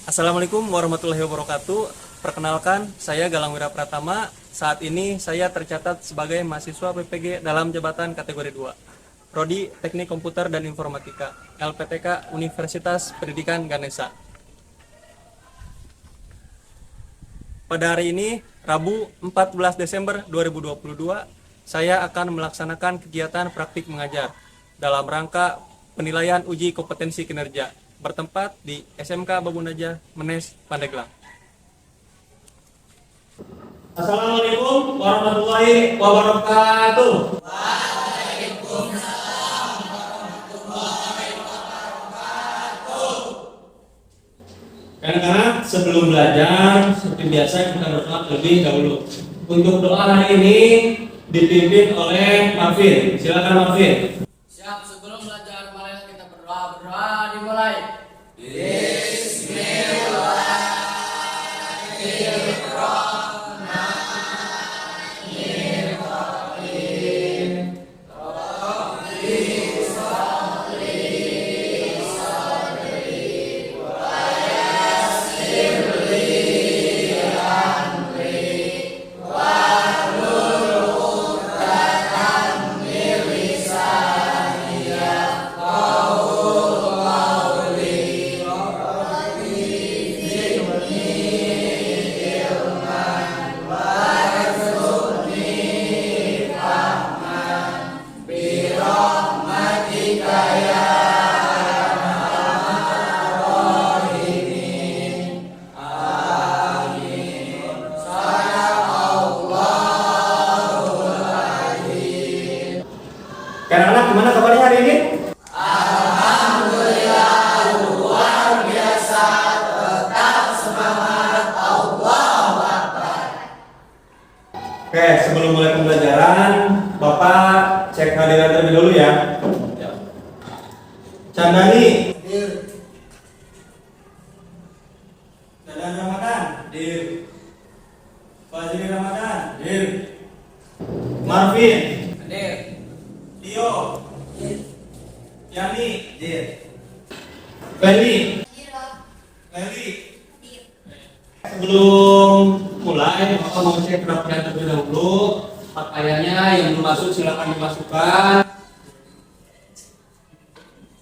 Assalamualaikum warahmatullahi wabarakatuh. Perkenalkan, saya Galang Wira Pratama. Saat ini saya tercatat sebagai mahasiswa PPG dalam jabatan kategori 2. Prodi Teknik Komputer dan Informatika, LPTK Universitas Pendidikan Ganesha. Pada hari ini, Rabu 14 Desember 2022, saya akan melaksanakan kegiatan praktik mengajar dalam rangka penilaian uji kompetensi kinerja bertempat di SMK Babunajah Menes, Pandeglang. Assalamualaikum warahmatullahi wabarakatuh. Waalaikumsalam warahmatullahi wabarakatuh. Anak-anak, sebelum belajar, seperti biasa kita berdoa terlebih dahulu. Untuk doa hari ini dipimpin oleh Marvin. Silakan Marvin. Siap, sebelum belajar mari kita berdoa dimulai. Anak-anak, gimana kabarnya hari ini? Alhamdulillah, luar biasa, tetap semangat, Allahu Akbar. Oke, sebelum mulai pembelajaran, Bapak cek hadiran terlebih dahulu ya. Candani. Dadan Ramadan. Dir. Fazli Ramadan. Dir. Marvin. Hadir. Tio. Yani. Dir. Feli. Feli. Sebelum mulai, Bapak mau cek penampilan terlebih dahulu. Pakaiannya yang belum masuk silakan dimasukkan.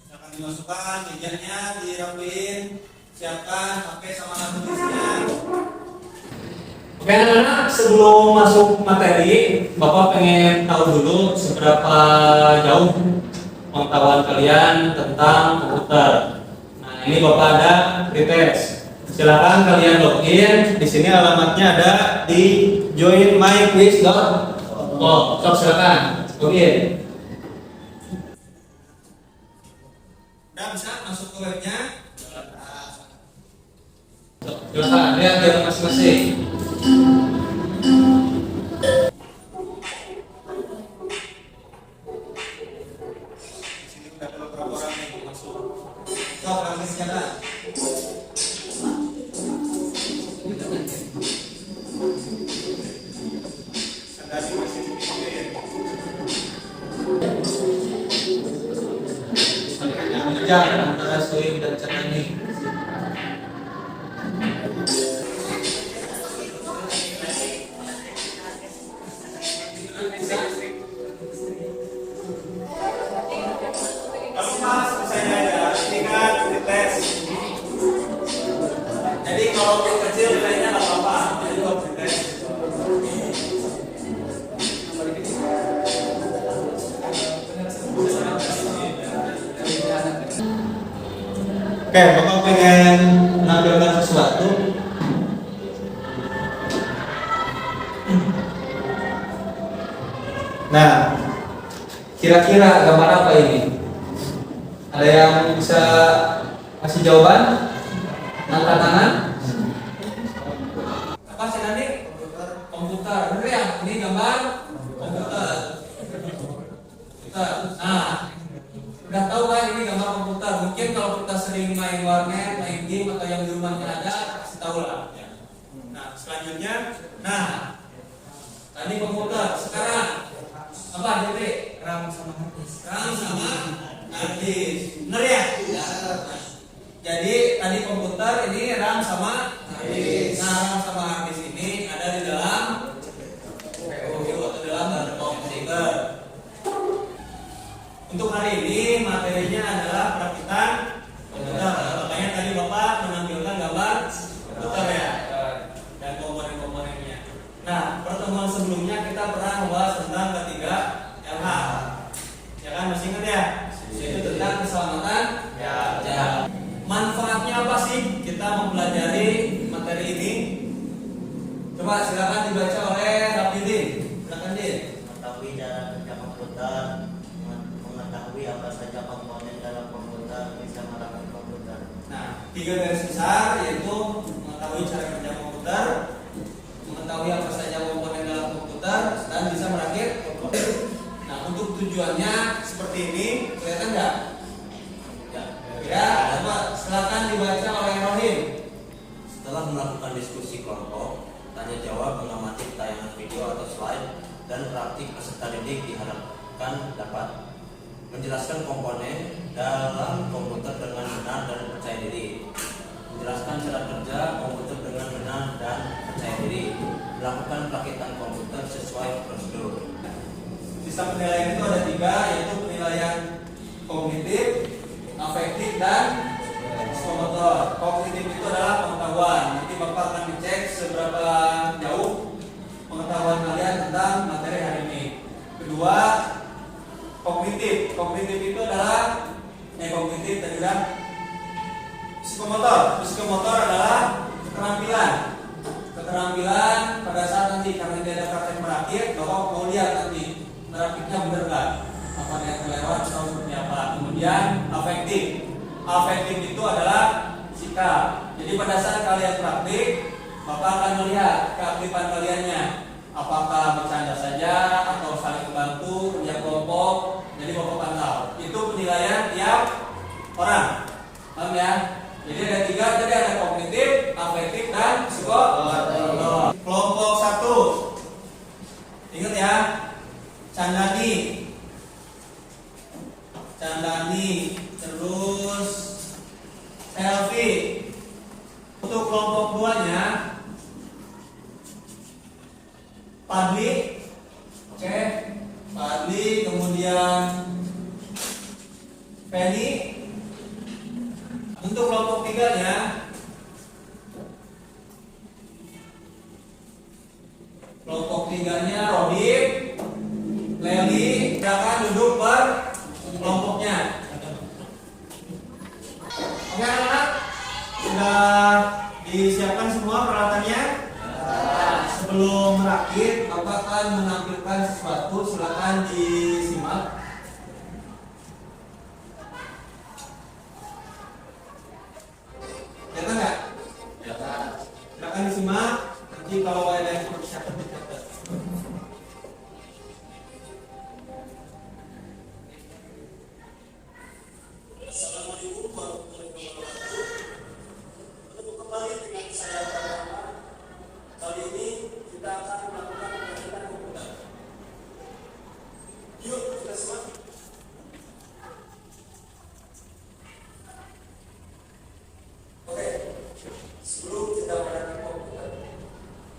Silakan dimasukkan, mejanya dirapiin, siapkan, pakai sama tulisnya. Oke anak-anak, sebelum masuk materi, Bapak pengen tahu dulu seberapa jauh pengetahuan kalian tentang komputer. Nah, ini Bapak ada pretest. Silakan kalian login. Di sini alamatnya ada di joinmyquiz.com. Sok silakan login. Udah bisa masuk ke webnya? Silakan lihat yang masing-masing. Di sini udah ada beberapa orang yang masuk. Sok langsung silakan. Antara Suim dan Cernani. Jadi kalau kecil nilainya nggak apa-apa. Jadi kalau pretest. Oke, Bapak pengen menampilkan sesuatu. Nah, kira-kira gambar apa ini? Ada yang bisa kasih jawaban? Angkat tangan. Apa sih tadi? Komputer. Bener ya? Ini gambar komputer. Nah, udah tahu kan ini gambar komputer. Mungkin kalau kita sering main warnet, main game atau yang di rumahnya ada, kasih tahu lah. Nah, selanjutnya, tadi komputer. Sekarang apa? Jadi RAM sama hard disk. RAM sama hard disk. Bener ya? Jadi tadi komputer ini RAM sama harddisk. Nah, RAM sama harddisk ini ada di dalam CPU atau dalam komputer. Untuk hari ini materinya adalah perakitan komputer. Makanya tadi Bapak menampilkan gambar komputer ya dan komponen-komponennya. Nah, pertemuan sebelumnya kita pernah membahas tentang ketiga LH. Ya kan, masih ingat ya? Itu tentang keselamatan. Ya. Manfaatnya apa sih kita mempelajari materi ini? Coba silakan dibaca oleh Rapidin. Silakan Din. Mengetahui cara kerja komputer, mengetahui apa saja komponen dalam komputer, bisa merawat komputer. Nah, 3 garis besar yaitu mengetahui cara kerja komputer, mengetahui apa saja komponen dalam komputer, dan bisa merakit komputer. Nah, untuk tujuannya seperti ini, kelihatan nggak? Ya, coba silakan dibaca oleh Rohim. Setelah melakukan diskusi kelompok, tanya jawab, mengamati tayangan video atau slide, dan praktik peserta didik diharapkan dapat menjelaskan komponen dalam komputer dengan benar dan percaya diri, menjelaskan cara kerja komputer dengan benar dan percaya diri, melakukan perakitan komputer sesuai prosedur. Sistem penilaian itu ada 3, yaitu penilaian kognitif, afektif, dan psikomotor. Kognitif itu adalah pengetahuan. Nanti Bapak akan dicek seberapa jauh pengetahuan kalian tentang materi hari ini. Kedua, kognitif. Kognitif itu adalah kognitif tadi kan. Psikomotor. Psikomotor adalah keterampilan. Keterampilan pada saat nanti karena dia ada praktek merakit, Bapak mau lihat nanti merakitnya benar nggak? Apa yang kelewat atau seperti apa. Kemudian afektif. Afektif itu adalah sikap. Jadi pada saat kalian praktik, Bapak akan melihat keaktifan kaliannya. Apakah bercanda saja atau saling membantu, kerja kelompok. Jadi Bapak pantau. Itu penilaian tiap orang. Paham ya? Jadi ada 3, tadi ada kognitif, afektif, dan psikomotor. Kelompok 1. Ingat ya, Candani, terus Selfie. Untuk kelompok 2-nya, Padli, oke, Padli, kemudian Penny. Untuk kelompok 3-nya, Rohim, Leli. Silakan duduk per kelompoknya. Oke anak-anak, sudah disiapkan semua peralatannya? Sebelum merakit, Bapak akan menampilkan sesuatu. Silakan disimak. Kelihatan nggak? Silakan disimak. Nanti kalau ada yang perlu dicatat, dicatat. Assalamualaikum warahmatullahi wabarakatuh. Untuk kembali dengan saya Pratama. Kali ini kita akan melakukan pelajaran komputer. Yuk kita simak. Oke, sebelum kita merakit komputer,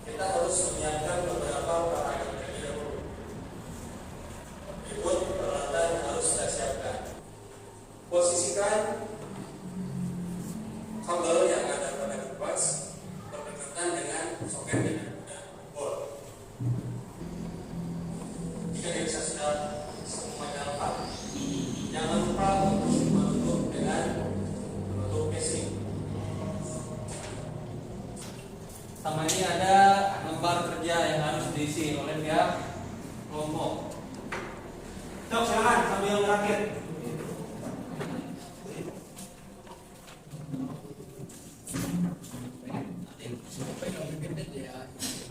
kita harus menyiapkan beberapa peralatan terlebih dahulu. Berikut peralatan yang harus kita siapkan. Posisikan kabel yang ada pada kipas berdekatan dengan soket yang ada board. Jika bisa sudah semuanya lengkap, jangan lupa untuk menutup dengan penutup casing. Sama ini ada lembar kerja yang harus diisi oleh pihak kelompok. Cok, silakan sambil merakit.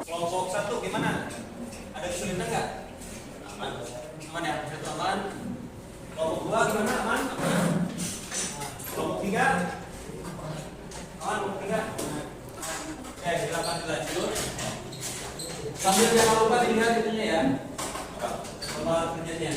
Kelompok 1 gimana? Ada kesulitan nggak? Aman. Aman ya? Satu aman. Kelompok 2 gimana? Aman? Aman. Kelompok 3? Aman, kelompok 3? Oke, silakan dilanjut. Sambil jangan lupa dilihat itunya ya. Lembar kerjanya.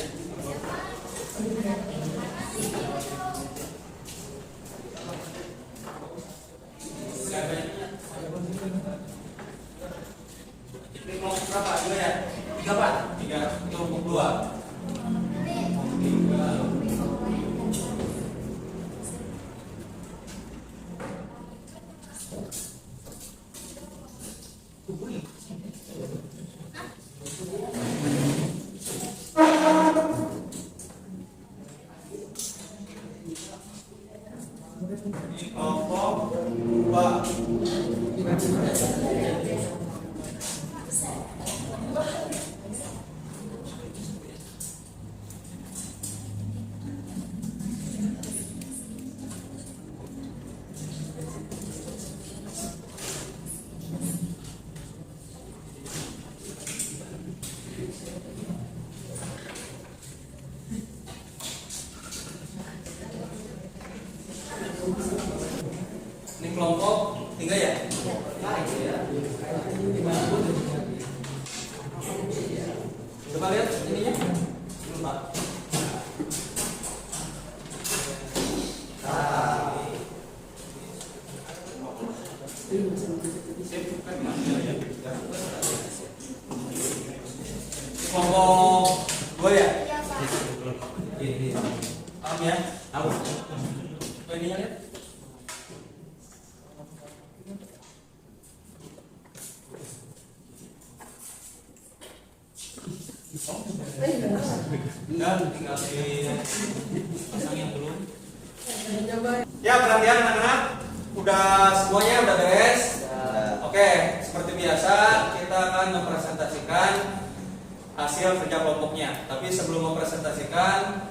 Ini kelompok 2. Ini kelompok 3 ya? Coba lihat ininya. Belum, Pak. Kelompok 2 ya? Paham ya? Tahu. Coba ininya lihat. Dan tinggal dipasangin dulu. Ya, perhatian anak-anak. Udah semuanya udah beres. Oke, seperti biasa kita akan mempresentasikan hasil kerja kelompoknya. Tapi sebelum mempresentasikan,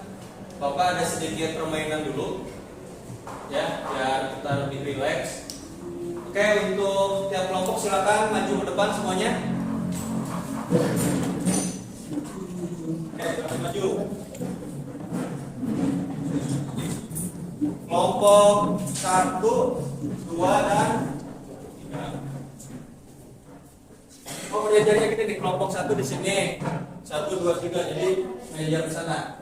Bapak ada sedikit permainan dulu. Ya, biar kita lebih rileks. Oke, untuk tiap kelompok silakan maju ke depan semuanya. Maju. Kelompok 1, 2 dan 3. Oh, belajarnya gini di kelompok 1 di sini. 1, 2, 3. Jadi belajar di sana.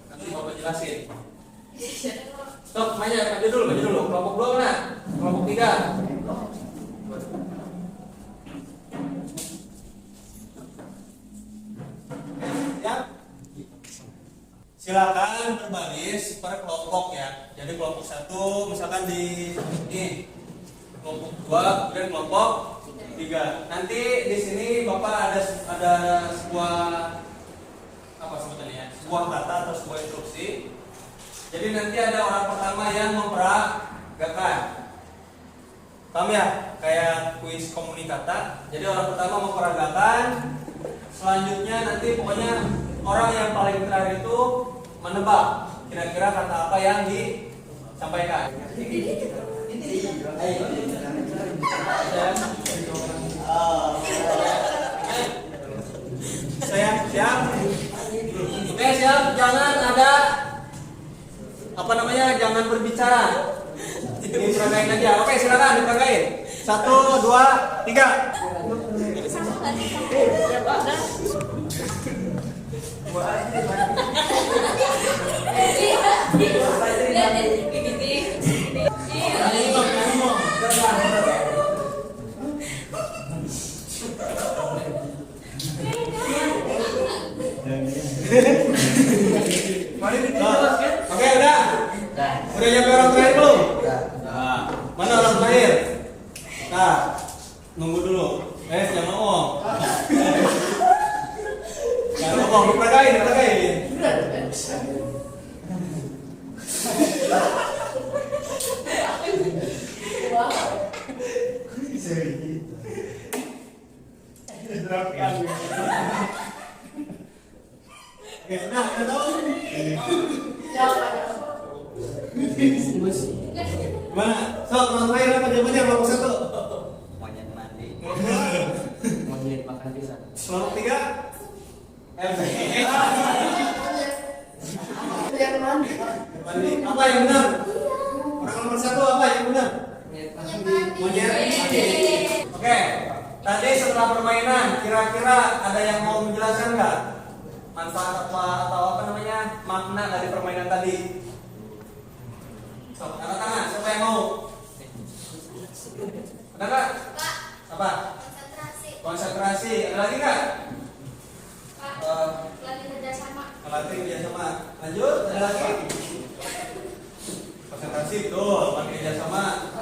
Nanti Bapak jelasin. Stop, maju dulu. Kelompok 2 mana? Kelompok 3. Silakan berbaris per kelompok ya. Jadi kelompok 1 misalkan di ini, kelompok 2, kemudian kelompok 3. Nanti di sini Bapak ada sebuah apa sebutannya ya? Sebuah kata atau sebuah instruksi. Jadi nanti ada orang pertama yang memperagakan. Paham ya? Kayak kuis komunikata. Jadi orang pertama memperagakan. Selanjutnya nanti pokoknya orang yang paling terakhir itu menebak kira-kira kata apa yang disampaikan. Saya siap. Oke, siap. Jangan ada jangan berbicara. Diperagain aja. Oke, silakan diperagain. 1, 2, 3. Oke, udah. Udah nyampe orang terakhir belum? Nah, mana orang terakhir? Nah, nunggu dulu. Jangan ngomong. Jangan ngomong, diperagain. Oke, nah, udah tahu? Gimana? Sok, orang terakhir apa jawabannya? Kelompok 1. Monyet mandi. Monyet makan pisang. Kelompok 3. Mandi. Apa yang benar? Orang nomor 1 apa yang benar? Monyet mandi. Oke, tadi setelah permainan, kira-kira ada yang mau menjelaskan nggak? Manfaat apa atau apa namanya makna dari permainan tadi? So, angkat tangan, siapa yang mau? Ada nggak? Apa? Konsentrasi. Ada lagi nggak? Melatih kerjasama. Lanjut, ada lagi? Konsentrasi, betul. Melatih kerjasama.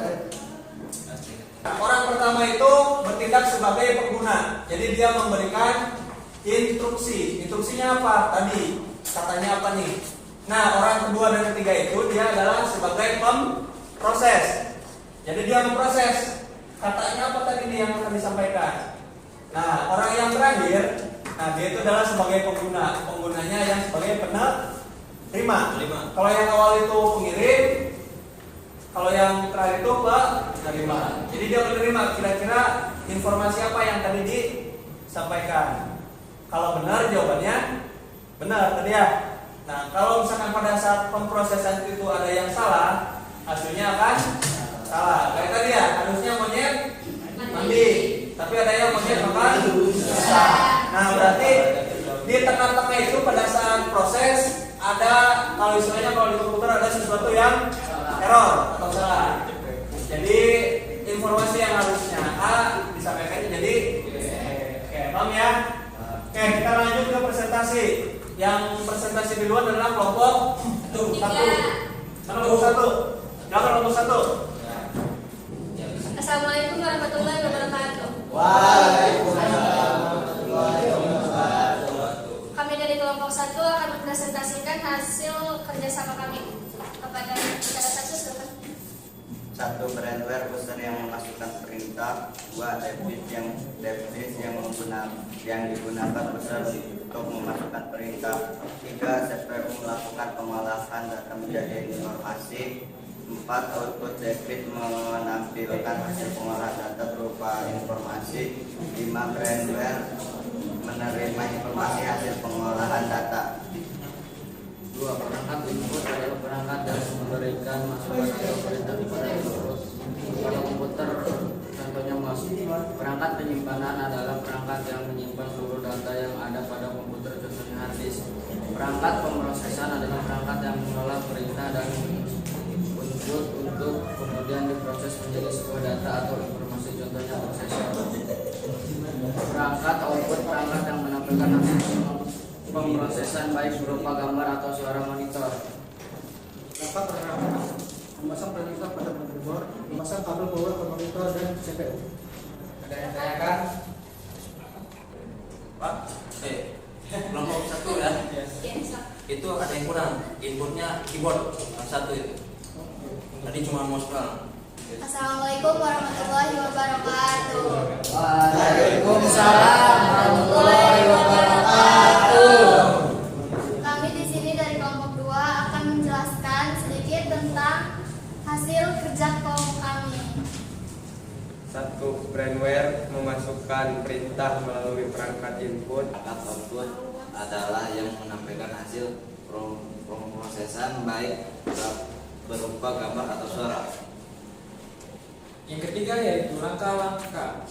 Orang pertama itu bertindak sebagai pengguna. Jadi dia memberikan instruksi. Instruksinya apa? Tadi katanya apa nih? Nah, orang kedua dan ketiga itu dia adalah sebagai pemproses. Jadi dia memproses. Katanya apa tadi nih yang akan disampaikan? Nah, orang yang terakhir, nah dia itu adalah sebagai pengguna. Penggunanya yang sebagai penerima. Kalau yang awal itu pengirim, kalau yang terakhir itu penerima. Jadi dia menerima kira-kira informasi apa yang tadi disampaikan. Kalau benar jawabannya benar tadi ya. Nah, kalau misalkan pada saat pemprosesan itu ada yang salah, hasilnya akan salah. Kayak tadi ya, harusnya monyet mandi, tapi ada yang monyet makan susah. Nah, berarti di tengah-tengah itu pada saat proses ada, kalau istilahnya kalau di komputer ada sesuatu yang error atau salah. Jadi informasi yang harusnya A disampaikan jadi paham ya? Oke, kita lanjut ke presentasi. Yang presentasi duluan adalah kelompok 1. Mana kelompok 1? Jangan kelompok 1. Assalamualaikum warahmatullahi wabarakatuh. Waalaikumsalam warahmatullahi wabarakatuh. Kami dari kelompok 1 akan mempresentasikan hasil kerjasama kami kepada saudara satu. Silakan. 1. Brandware user yang memasukkan perintah. 2. Device yang digunakan user untuk memasukkan perintah. 3. CPU melakukan pengolahan data menjadi informasi. 4. Output debit menampilkan hasil pengolahan data berupa informasi. 5. Brandware menerima informasi hasil pengolahan data. 2. Perangkat input adalah perangkat yang memberikan masukan atau perintah kepada komputer. Contohnya mouse. Perangkat penyimpanan adalah perangkat yang menyimpan seluruh data yang ada pada komputer, contohnya hard disk. Perangkat pemrosesan adalah perangkat yang mengolah perintah dan input untuk kemudian diproses menjadi sebuah data atau informasi, contohnya prosesor. Perangkat output perangkat yang menampilkan hasil pemrosesan baik berupa gambar atau suara monitor. Dapat perangkat memasang perangkat pada motherboard, memasang kabel power ke monitor dan CPU. Ada yang tanyakan? Pak, kelompok 1 ya. Itu ada yang kurang. Inputnya keyboard yang 1 itu. Tadi cuma mouse doang. Assalamualaikum warahmatullahi wabarakatuh. Waalaikumsalam warahmatullahi wabarakatuh. Kami di sini dari kelompok 2 akan menjelaskan sedikit tentang hasil kerja kelompok kami. 1. Brandware memasukkan perintah melalui perangkat input. Perangkat output adalah yang menampilkan hasil pemrosesan baik berupa gambar atau suara. Yang ketiga yaitu langkah-langkah.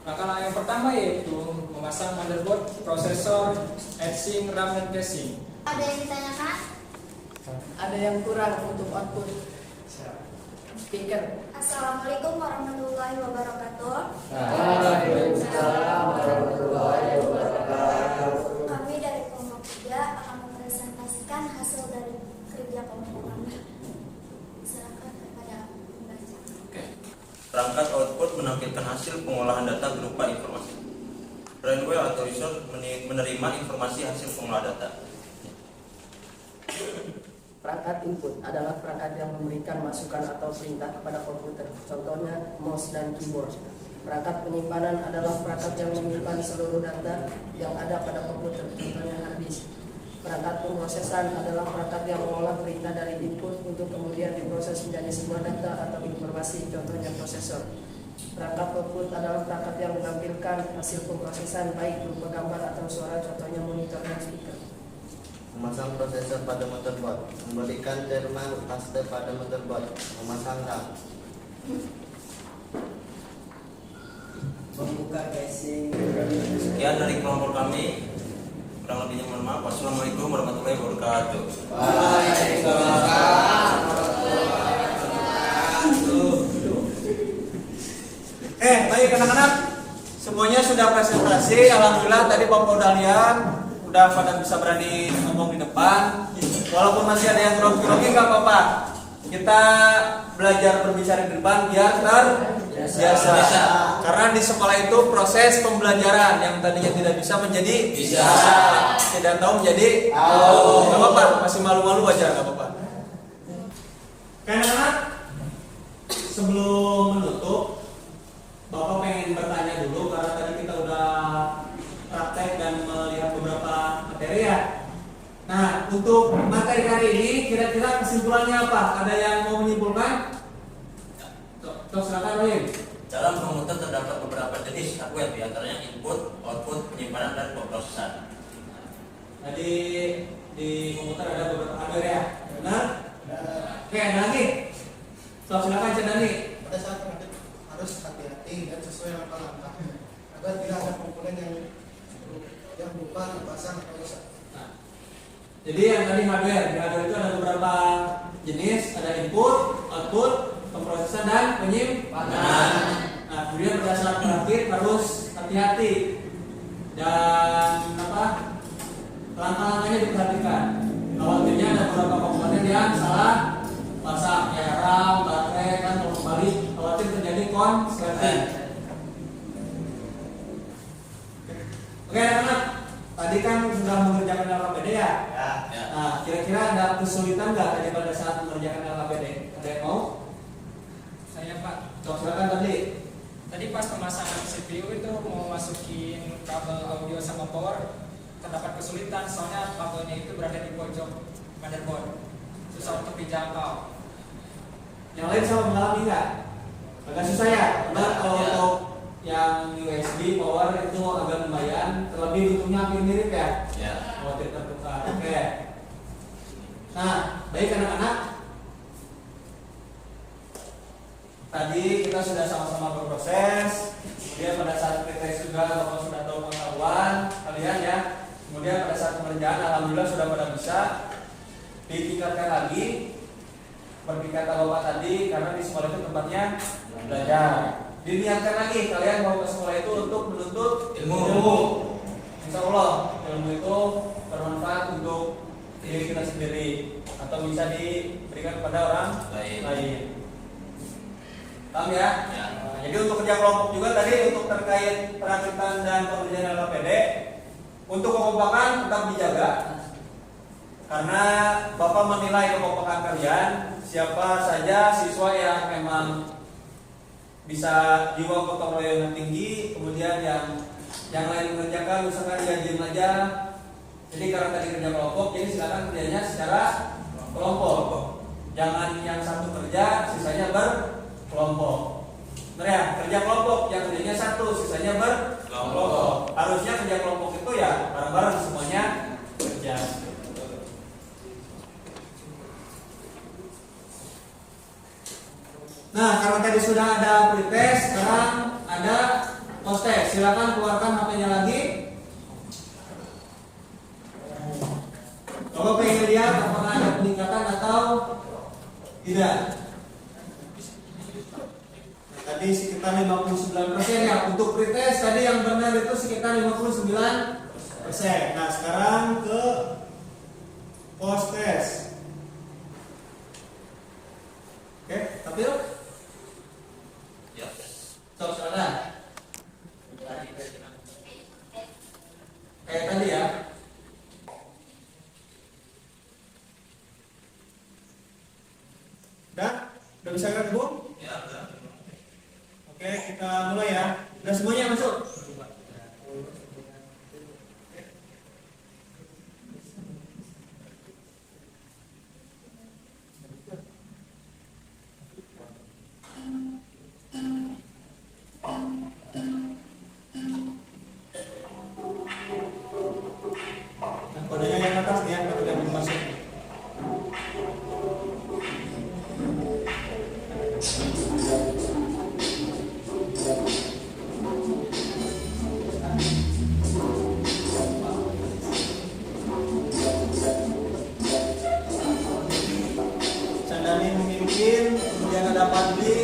Langkah yang pertama yaitu memasang motherboard, prosesor, heatsink, RAM dan casing. Ada yang ditanyakan? Ada yang kurang untuk output speaker. Assalamualaikum warahmatullahi wabarakatuh. Waalaikumsalam warahmatullahi wabarakatuh. Kami dari kelompok 3 akan mempresentasikan hasil dari kerja kelompok kami. Silakan kepada pembaca. Perangkat output menampilkan hasil pengolahan data berupa informasi. Brandware atau user menerima informasi hasil pengolahan data. Perangkat input adalah perangkat yang memberikan masukan atau perintah kepada komputer, contohnya mouse dan keyboard. Perangkat penyimpanan adalah perangkat yang menyimpan seluruh data yang ada pada komputer, contohnya hard disk. Perangkat pemrosesan adalah perangkat yang mengolah perintah dari input untuk kemudian diproses menjadi sebuah data atau informasi, contohnya prosesor. Perangkat output adalah perangkat yang menampilkan hasil pemrosesan baik berupa gambar atau suara, contohnya monitor dan speaker. Memasang prosesor pada motherboard. Memberikan terminal paste pada motherboard. Memasang RAM. Membuka casing. Sekian dari kelompok kami. Kurang lebihnya mohon maaf. Wassalamualaikum warahmatullahi wabarakatuh. Baik anak-anak, semuanya sudah presentasi. Alhamdulillah tadi Bapak udah lihat, udah pada bisa berani ngomong di depan. Walaupun masih ada yang grogi-grogi nggak apa-apa. Kita belajar berbicara di depan biar terbiasa. Karena di sekolah itu proses pembelajaran yang tadinya tidak bisa menjadi bisa, tidak tahu menjadi tahu. Nggak apa-apa, masih malu-malu aja nggak apa-apa. kesimpulannya apa? Ada yang mau menyimpulkan? Tok silakan Wim. Dalam komputer terdapat beberapa jenis hardware, diantaranya input, output, penyimpanan, dan pemrosesan. Tadi di komputer ada beberapa hardware ya, benar? Oke, ada lagi. Tok silakan Cik Dani. Pada saat mengedit harus hati-hati dan sesuai langkah-langkah agar tidak ada komponen yang lupa dipasang atau rusak. Jadi yang tadi hardware, di hardware itu ada beberapa jenis, ada input, output, pemrosesan dan penyimpanan. Nah, kemudian pada saat merakit harus hati-hati dan langkah-langkahnya diperhatikan. Khawatirnya ada beberapa komponen yang salah pasang, ya RAM, baterai, kan kalau kembali khawatir terjadi konsleting. Oke anak-anak, tadi kan sudah mengerjakan LKPD ya? Ya. Nah, kira-kira ada kesulitan nggak tadi pada saat mengerjakan LKPD? Ada yang mau? Saya Pak, Coba silakan tadi. tadi pas pemasangan CPU itu mau masukin kabel audio sama power terdapat kesulitan soalnya kabelnya itu berada di pojok motherboard, susah untuk dijangkau. Yang lain sama mengalami nggak? Agak susah ya? Karena kalau Ya. untuk yang USB power itu agak lumayan, terlebih bentuknya hampir mirip ya? Ya. Khawatir tertukar. Oke. Nah, baik anak-anak. Tadi kita sudah sama-sama berproses. Kemudian pada saat pretest juga Bapak sudah tahu pengetahuan kalian ya. Kemudian pada saat pengerjaan alhamdulillah sudah pada bisa ditingkatkan lagi. Seperti kata Bapak tadi, karena di sekolah itu tempatnya belajar. Diniatkan lagi kalian mau ke sekolah itu untuk menuntut ilmu. Insya Allah ilmu itu bermanfaat untuk diri kita sendiri atau bisa diberikan kepada orang lain. Paham ya? Nah, jadi untuk kerja kelompok juga tadi untuk terkait perakitan dan pengerjaan LKPD, untuk kekompakan tetap dijaga. Karena Bapak menilai kekompakan kalian, siapa saja siswa yang memang bisa jiwa gotong royong yang tinggi, kemudian yang lain mengerjakan misalkan dia diam aja. Jadi karena tadi kerja kelompok, jadi silakan kerjanya secara kelompok. Jangan yang satu kerja, sisanya berkelompok. Benar ya? Kerja kelompok yang kerjanya satu, sisanya berkelompok. Harusnya kerja kelompok itu ya bareng-bareng semuanya kerja. Nah, karena tadi sudah ada pretest, sekarang ada post test. Silakan keluarkan HP-nya lagi. Coba pengen lihat apakah ada peningkatan atau tidak. Tadi sekitar 59% ya. Untuk pretest tadi yang benar itu sekitar 59%. Nah, sekarang ke post test. Oke, tapi stop sana. Kayak tadi ya. Udah bisa kan Bu? Ya, udah. Oke, kita mulai ya. Udah semuanya masuk? Nah, kodenya yang atas ya, ketika belum masuk. Sandani memimpin, kemudian ada Padli.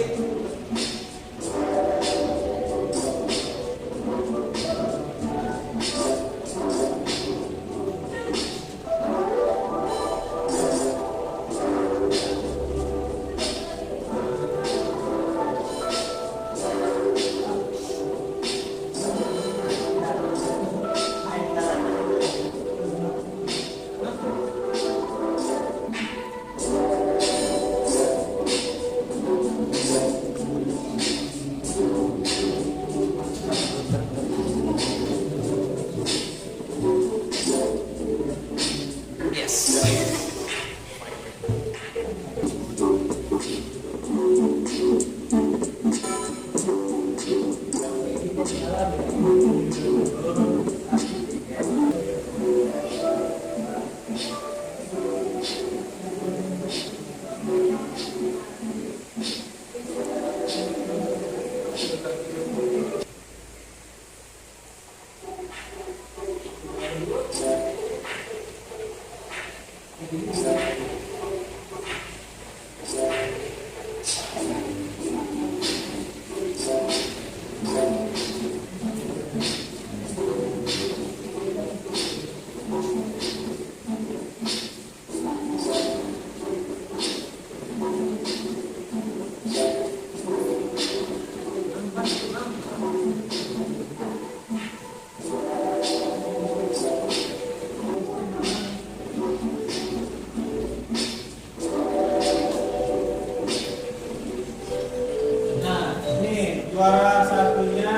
Juara satunya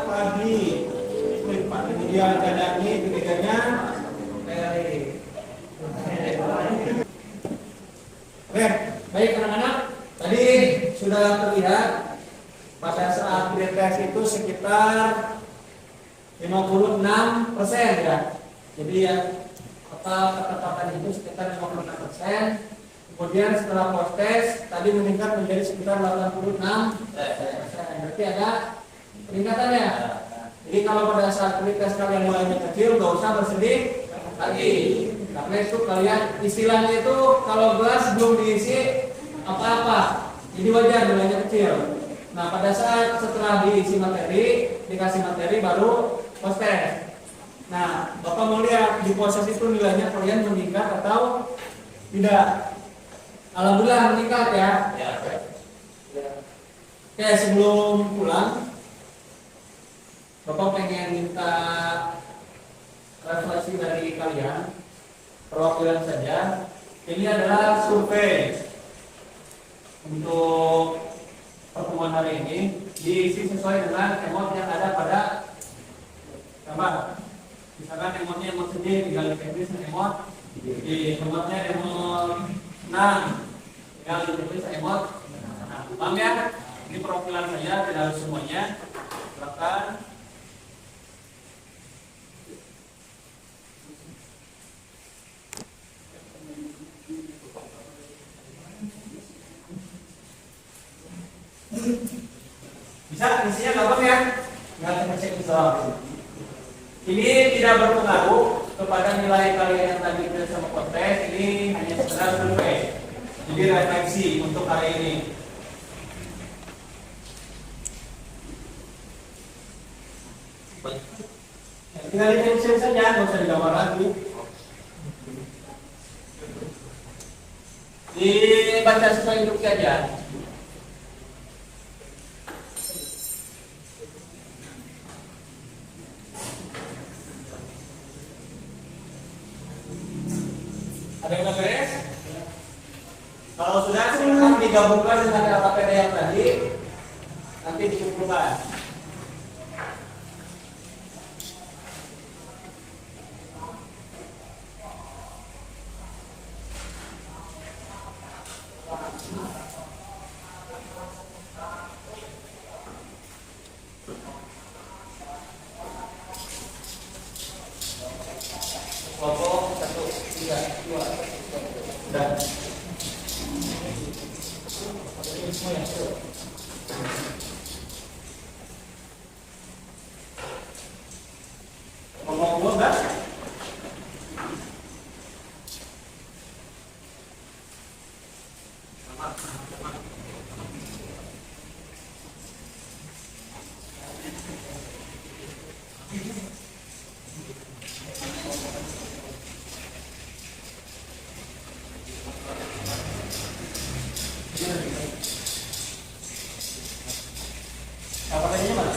Pagi. Kemudian Kadani, ketiganya Ferry. Oke, baik anak-anak. Tadi sudah terlihat pada saat grade test itu sekitar 56% ya. Jadi ya total ketepatan itu sekitar 56%. Kemudian setelah post test tadi meningkat menjadi sekitar 86%. Berarti ada peningkatannya. Jadi kalau pada saat grade test kalian mulainya kecil, nggak usah bersedih lagi. Karena itu kalian istilahnya itu kalau gelas belum diisi apa-apa, jadi wajar nilainya kecil. Nah pada saat setelah diisi materi, dikasih materi baru post test. Nah Bapak mau lihat di proses itu nilainya kalian meningkat atau tidak? Alhamdulillah meningkat ya. Oke, sebelum pulang Bapak pengen minta refleksi dari kalian, perwakilan saja. Ini adalah survei untuk pertemuan hari ini, diisi sesuai dengan emot yang ada pada gambar. Misalkan emotnya emot sedih, tinggal ditulis emot. Di emotnya emot 6, tinggal ditulis emot. Nah, paham ya? Ini perwakilan saja, tidak harus semuanya. Silakan. Bisa isinya gampang ya, nggak tercek soal. Ini tidak berpengaruh kepada nilai kalian yang tadi kita sama kontes. Ini hanya sekedar survei, jadi refleksi untuk hari ini. Tinggal ditulis saja, nggak usah digambar lagi. Dibaca sesuai instruksi aja. Ada yang udah beres? Kalau sudah silakan digabungkan dengan LKPD yang tadi, nanti dikumpulkan. Kelompok 1, 3, 2, dan ini semua yang ngomong dulu enggak? Apa tadinya mana?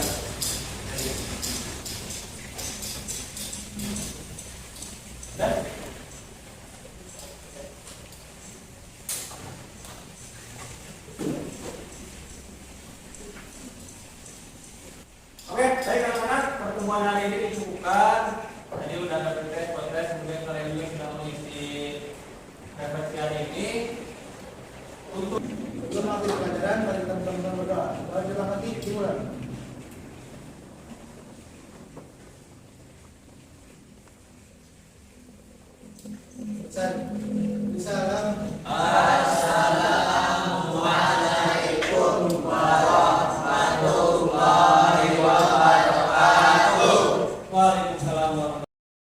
Dan oke, baik anak-anak, pertemuan hari ini dicukupkan. Tadi udah ada podcast, kemudian kalian juga sudah mengisi refleksi hari ini. Untuk Sebelum masuk pelajaran, mari kita bersama-sama berdoa. Dalam hati dimulai. Salam.